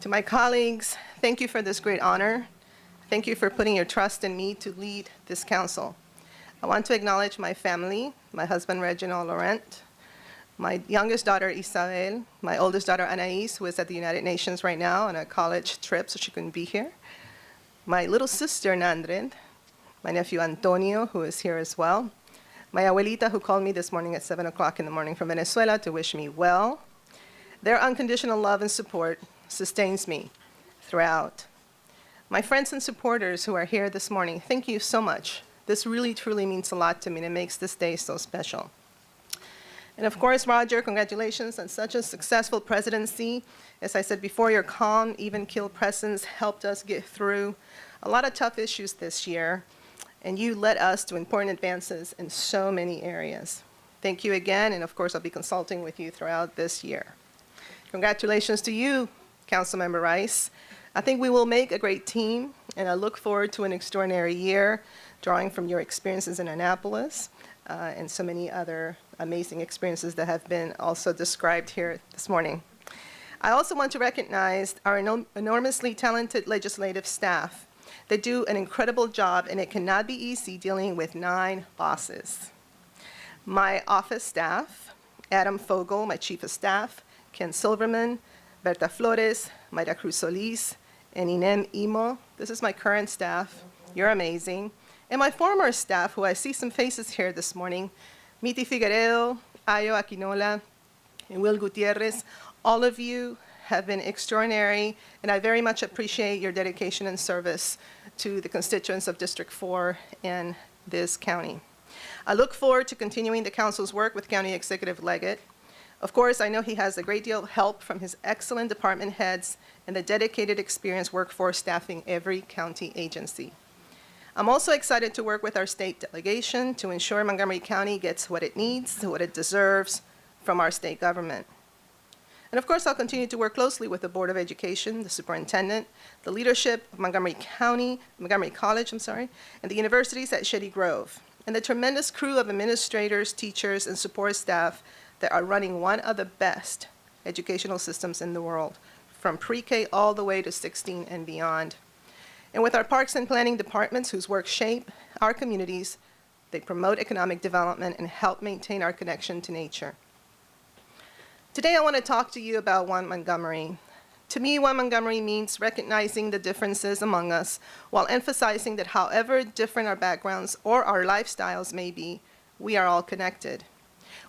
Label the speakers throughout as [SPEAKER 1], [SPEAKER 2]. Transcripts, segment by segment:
[SPEAKER 1] To my colleagues, thank you for this great honor. Thank you for putting your trust in me to lead this council. I want to acknowledge my family, my husband Reginald Laurent, my youngest daughter Isabel, my oldest daughter Anais, who is at the United Nations right now on a college trip, so she couldn't be here, my little sister Nandred, my nephew Antonio, who is here as well, my abuelita, who called me this morning at 7 o'clock in the morning from Venezuela to wish me well. Their unconditional love and support sustains me throughout. My friends and supporters who are here this morning, thank you so much. This really, truly means a lot to me, and it makes this day so special. And of course, Roger, congratulations on such a successful presidency. As I said before, your calm, even-keeled presence helped us get through a lot of tough issues this year, and you led us to important advances in so many areas. Thank you again, and of course, I'll be consulting with you throughout this year. Congratulations to you, Councilmember Rice. I think we will make a great team, and I look forward to an extraordinary year, drawing from your experiences in Annapolis and so many other amazing experiences that have been also described here this morning. I also want to recognize our enormously talented legislative staff. They do an incredible job, and it cannot be easy dealing with 9 bosses. My office staff, Adam Fogel, my chief of staff, Ken Silverman, Berta Flores, Mayra Cruz Solis, and Inem Imo. This is my current staff. You're amazing. And my former staff, who I see some faces here this morning, Miti Figueredo, Ayo Aquinola, and Will Gutierrez. All of you have been extraordinary, and I very much appreciate your dedication and service to the constituents of District 4 and this county. I look forward to continuing the council's work with County Executive Leggett. Of course, I know he has a great deal of help from his excellent department heads and the dedicated, experienced workforce staffing every county agency. I'm also excited to work with our state delegation to ensure Montgomery County gets what it needs, what it deserves from our state government. And of course, I'll continue to work closely with the Board of Education, the superintendent, the leadership of Montgomery College, and the universities at Shady Grove, and the tremendous crew of administrators, teachers, and support staff that are running one of the best educational systems in the world, from pre-K all the way to 16 and beyond. And with our parks and planning departments whose work shape our communities, they promote economic development and help maintain our connection to nature. Today I want to talk to you about One Montgomery. To me, One Montgomery means recognizing the differences among us while emphasizing that however different our backgrounds or our lifestyles may be, we are all connected.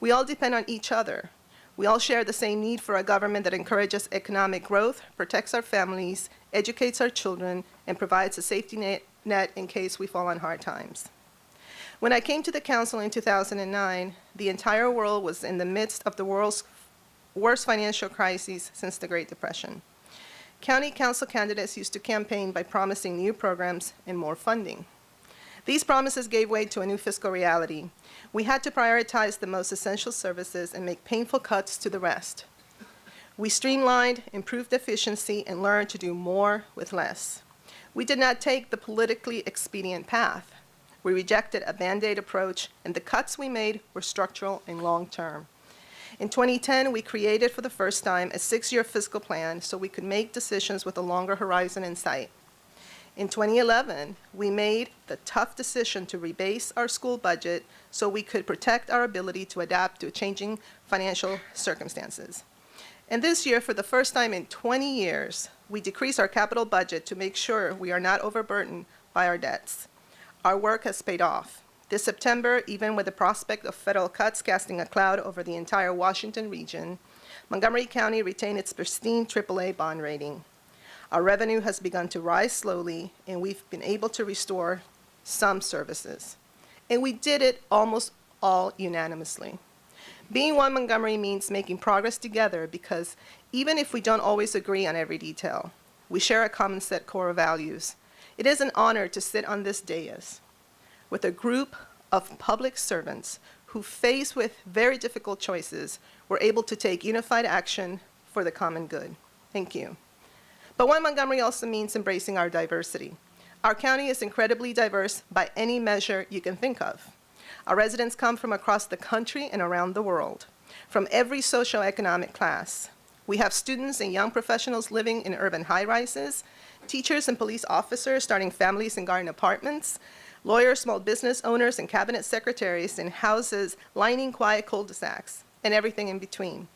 [SPEAKER 1] We all depend on each other. We all share the same need for a government that encourages economic growth, protects our families, educates our children, and provides a safety net in case we fall on hard times. When I came to the council in 2009, the entire world was in the midst of the world's worst financial crises since the Great Depression. County council candidates used to campaign by promising new programs and more funding. These promises gave way to a new fiscal reality. We had to prioritize the most essential services and make painful cuts to the rest. We streamlined, improved efficiency, and learned to do more with less. We did not take the politically expedient path. We rejected a Band-Aid approach, and the cuts we made were structural and long-term. In 2010, we created for the first time a 6-year fiscal plan so we could make decisions with a longer horizon in sight. In 2011, we made the tough decision to rebase our school budget so we could protect our ability to adapt to changing financial circumstances. And this year, for the first time in 20 years, we decreased our capital budget to make sure we are not overburdened by our debts. Our work has paid off. This September, even with the prospect of federal cuts casting a cloud over the entire Washington region, Montgomery County retained its pristine AAA bond rating. Our revenue has begun to rise slowly, and we've been able to restore some services. And we did it almost all unanimously. Being One Montgomery means making progress together because even if we don't always agree on every detail, we share a common set core of values. It is an honor to sit on this dais with a group of public servants who, faced with very difficult choices, were able to take unified action for the common good. Thank you. But One Montgomery also means embracing our diversity. Our county is incredibly diverse by any measure you can think of. Our residents come from across the country and around the world, from every socioeconomic class. We have students and young professionals living in urban high-rises, teachers and police officers starting families in garden apartments, lawyers, small business owners, and cabinet secretaries in houses lining quiet cul-de-sacs, and everything in between.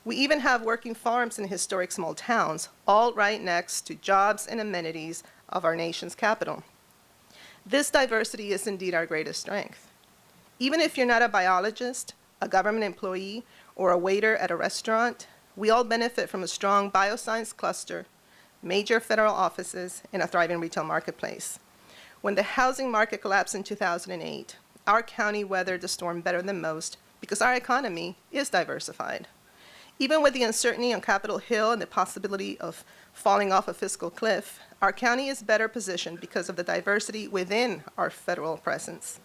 [SPEAKER 1] We even have working farms in historic small towns, all right next to jobs and amenities of our nation's capital. This diversity is indeed our greatest strength. Even if you're not a biologist, a government employee, or a waiter at a restaurant, we all benefit from a strong bioscience cluster, major federal offices, and a thriving retail marketplace. When the housing market collapsed in 2008, our county weathered the storm better than most because our economy is diversified. Even with the uncertainty on Capitol Hill and the possibility of falling off a fiscal cliff, our county is better positioned because of the diversity within our federal presence.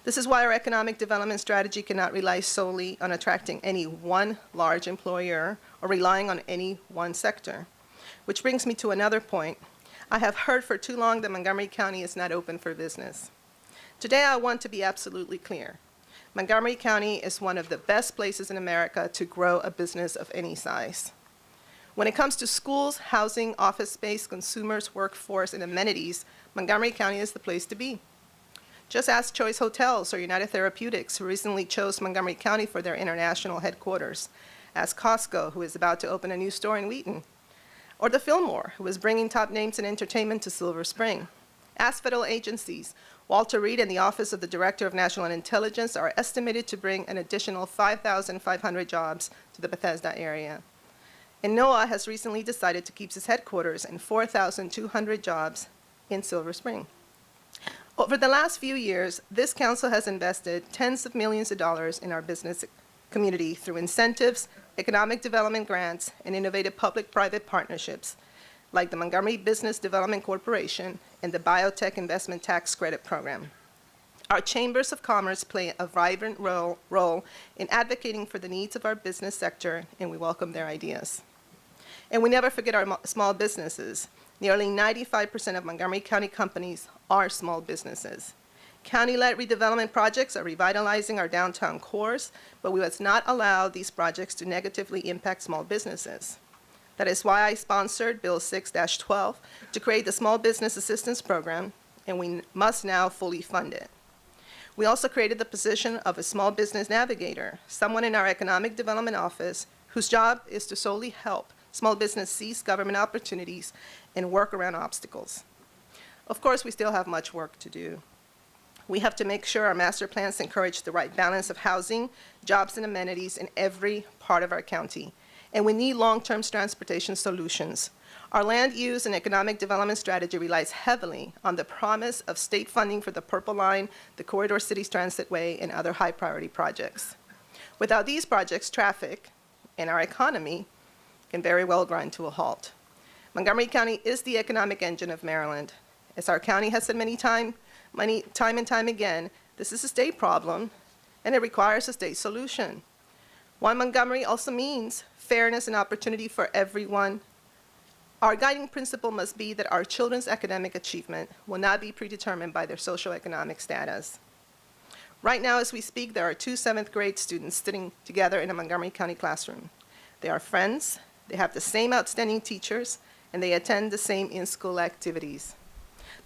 [SPEAKER 1] This is why our economic development strategy cannot rely solely on attracting any one large employer or relying on any one sector. Which brings me to another point. I have heard for too long that Montgomery County is not open for business. Today I want to be absolutely clear. Montgomery County is one of the best places in America to grow a business of any size. When it comes to schools, housing, office space, consumers, workforce, and amenities, Montgomery County is the place to be. Just ask Choice Hotels or United Therapeutics, who recently chose Montgomery County for their international headquarters. Ask Costco, who is about to open a new store in Wheaton. Or the Fillmore, who is bringing top names in entertainment to Silver Spring. Ask federal agencies. Walter Reed and the Office of the Director of National Intelligence are estimated to bring an additional 5,500 jobs to the Bethesda area. And NOAA has recently decided to keep its headquarters and 4,200 jobs in Silver Spring. Over the last few years, this council has invested tens of millions of dollars in our business community through incentives, economic development grants, and innovative public-private partnerships, like the Montgomery Business Development Corporation and the Biotech Investment Tax Credit Program. Our chambers of commerce play a vibrant role in advocating for the needs of our business sector, and we welcome their ideas. And we never forget our small businesses. Nearly 95% of Montgomery County companies are small businesses. County-led redevelopment projects are revitalizing our downtown cores, but we must not allow these projects to negatively impact small businesses. That is why I sponsored Bill 6-12 to create the Small Business Assistance Program, and we must now fully fund it. We also created the position of a small business navigator, someone in our economic development office whose job is to solely help small business seize government opportunities and work around obstacles. Of course, we still have much work to do. We have to make sure our master plans encourage the right balance of housing, jobs, and amenities in every part of our county. And we need long-term transportation solutions. Our land use and economic development strategy relies heavily on the promise of state funding for the Purple Line, the Corridor Cities Transitway, and other high-priority projects. Without these projects, traffic and our economy can very well grind to a halt. Montgomery County is the economic engine of Maryland. As our county has said time and time again, this is a state problem, and it requires a state solution. One Montgomery also means fairness and opportunity for everyone. Our guiding principle must be that our children's academic achievement will not be predetermined by their socioeconomic status. Right now, as we speak, there are two 7th grade students sitting together in a Montgomery County classroom. They are friends, they have the same outstanding teachers, and they attend the same in-school activities.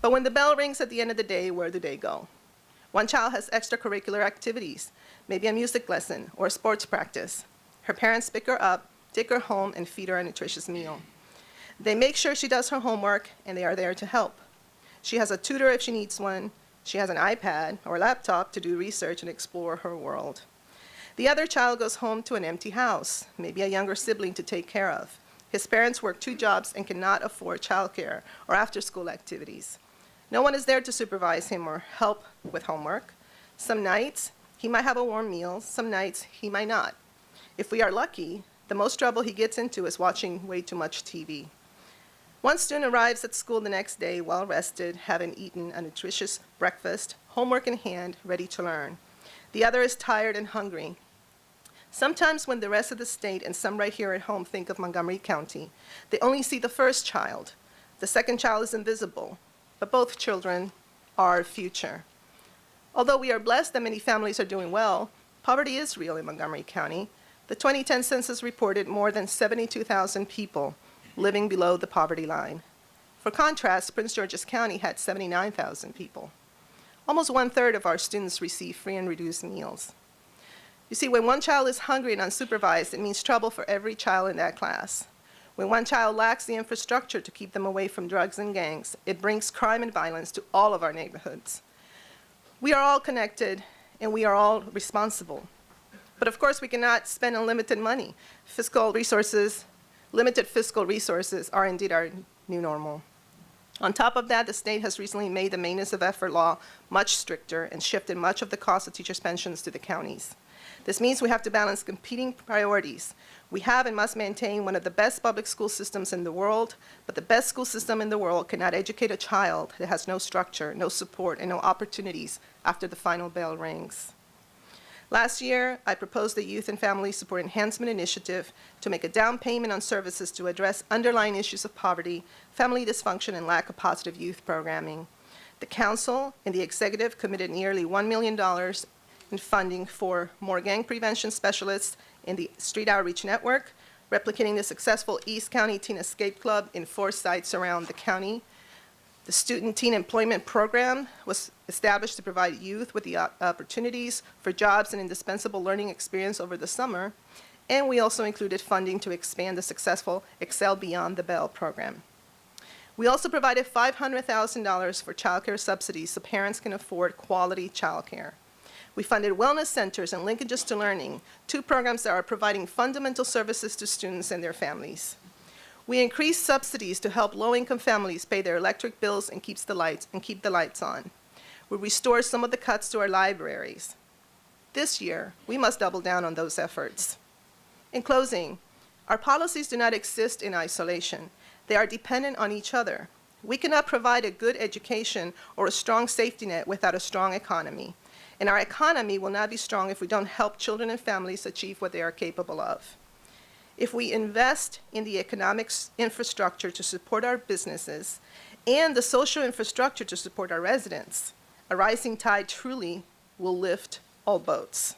[SPEAKER 1] But when the bell rings at the end of the day, where do they go? One child has extracurricular activities, maybe a music lesson or a sports practice. Her parents pick her up, take her home, and feed her a nutritious meal. They make sure she does her homework, and they are there to help. She has a tutor if she needs one. She has an iPad or laptop to do research and explore her world. The other child goes home to an empty house, maybe a younger sibling to take care of. His parents work 2 jobs and cannot afford childcare or after-school activities. No one is there to supervise him or help with homework. Some nights, he might have a warm meal. Some nights, he might not. If we are lucky, the most trouble he gets into is watching way too much TV. One student arrives at school the next day well-rested, having eaten a nutritious breakfast, homework in hand, ready to learn. The other is tired and hungry. Sometimes when the rest of the state and some right here at home think of Montgomery County, they only see the first child. The second child is invisible, but both children are our future. Although we are blessed that many families are doing well, poverty is real in Montgomery County. The 2010 census reported more than 72,000 people living below the poverty line. For contrast, Prince George's County had 79,000 people. Almost 1/3 of our students receive free and reduced meals. You see, when one child is hungry and unsupervised, it means trouble for every child in that class. When one child lacks the infrastructure to keep them away from drugs and gangs, it brings crime and violence to all of our neighborhoods. We are all connected, and we are all responsible. But of course, we cannot spend unlimited money. Limited fiscal resources are indeed our new normal. On top of that, the state has recently made the maintenance of effort law much stricter and shifted much of the cost of teachers' pensions to the counties. This means we have to balance competing priorities. We have and must maintain one of the best public school systems in the world, but the best school system in the world cannot educate a child that has no structure, no support, and no opportunities after the final bell rings. Last year, I proposed the Youth and Family Support Enhancement Initiative to make a down payment on services to address underlying issues of poverty, family dysfunction, and lack of positive youth programming. The Council and the Executive committed nearly $1 million in funding for more gang prevention specialists in the Street Outreach Network, replicating the successful East County Teen Escape Club in 4 sites around the county. The Student Teen Employment Program was established to provide youth with the opportunities for jobs and indispensable learning experience over the summer. And we also included funding to expand the successful Excel Beyond the Bell program. We also provided $500,000 for childcare subsidies so parents can afford quality childcare. We funded wellness centers and linkages to learning, 2 programs that are providing fundamental services to students and their families. We increased subsidies to help low-income families pay their electric bills and keep the lights on. We restored some of the cuts to our libraries. This year, we must double down on those efforts. In closing, our policies do not exist in isolation. They are dependent on each other. We cannot provide a good education or a strong safety net without a strong economy. And our economy will not be strong if we don't help children and families achieve what they are capable of. If we invest in the economic infrastructure to support our businesses and the social infrastructure to support our residents, a rising tide truly will lift all boats.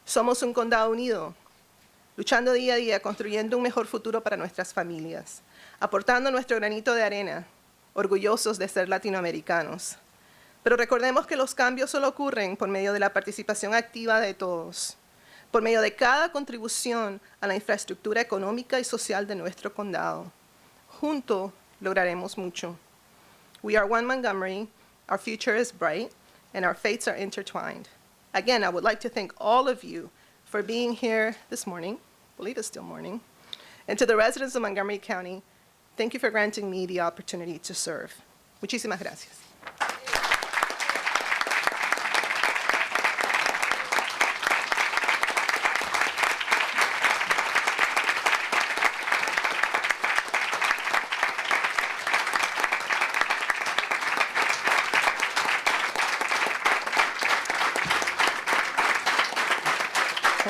[SPEAKER 1] Somos un condado unido, luchando día a día, construyendo un mejor futuro para nuestras familias, aportando nuestro granito de arena, orgullosos de ser latinoamericanos. Pero recordemos que los cambios solo ocurren por medio de la participación activa de todos, por medio de cada contribución a la infraestructura económica y social de nuestro condado. Juntos lograremos mucho. We are one Montgomery, our future is bright, and our fates are intertwined. Again, I would like to thank all of you for being here this morning. I believe it's still morning. And to the residents of Montgomery County, thank you for granting me the opportunity to serve. Muchísimas gracias.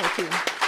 [SPEAKER 1] Thank you.